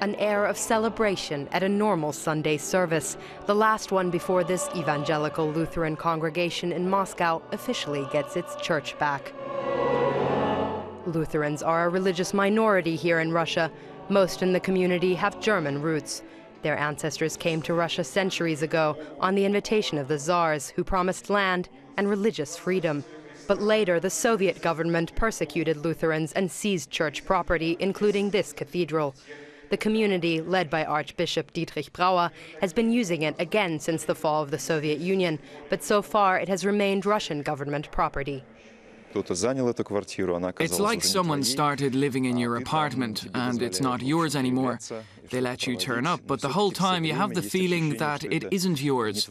an air of celebration at a normal Sunday service, the last one before this Evangelical Lutheran congregation in Moscow officially gets its church back. Lutherans are a religious minority here in Russia. Most in the community have German roots. Their ancestors came to Russia centuries ago on the invitation of the Tsars, who promised land and religious freedom. But later, the Soviet government persecuted Lutherans and seized church property, including this cathedral. The community, led by Archbishop Dietrich Brauer, has been using it again since the fall of the Soviet Union, but so far it has remained Russian government property. It's like someone started living in your apartment and it's not yours anymore. They let you turn up, but the whole time you have the feeling that it isn't yours.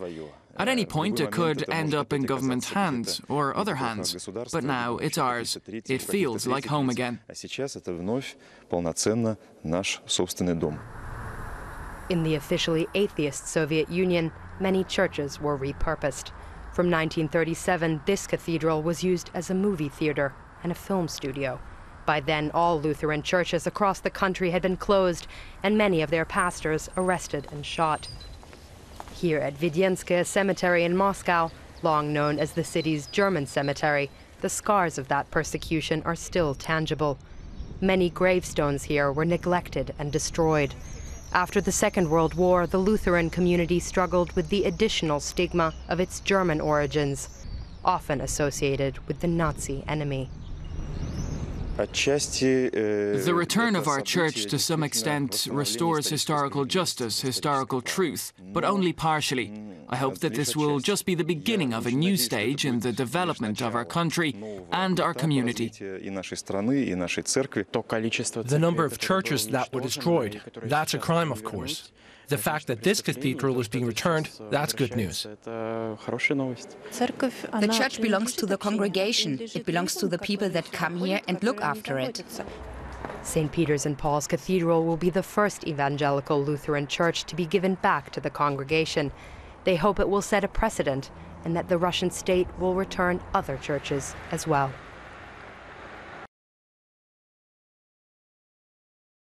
At any point it could end up in government hands or other hands, but now it's ours. It feels like home again. In the officially atheist Soviet Union, many churches were repurposed. From 1937, this cathedral was used as a movie theater and a film studio. By then, all Lutheran churches across the country had been closed and many of their pastors arrested and shot. Here at Vidyanskaya Cemetery in Moscow, long known as the city's German cemetery, the scars of that persecution are still tangible. Many gravestones here were neglected and destroyed. After the Second World War, the Lutheran community struggled with the additional stigma of its German origins, often associated with the Nazi enemy. The return of our church to some extent restores historical justice, historical truth, but only partially. I hope that this will just be the beginning of a new stage in the development of our country and our community. The number of churches that were destroyed, that's a crime, of course. The fact that this cathedral is being returned, that's good news. The church belongs to the congregation. It belongs to the people that come here and look after it. St. Peter's and Paul's Cathedral will be the first Evangelical Lutheran Church to be given back to the congregation. They hope it will set a precedent and that the Russian state will return other churches as well.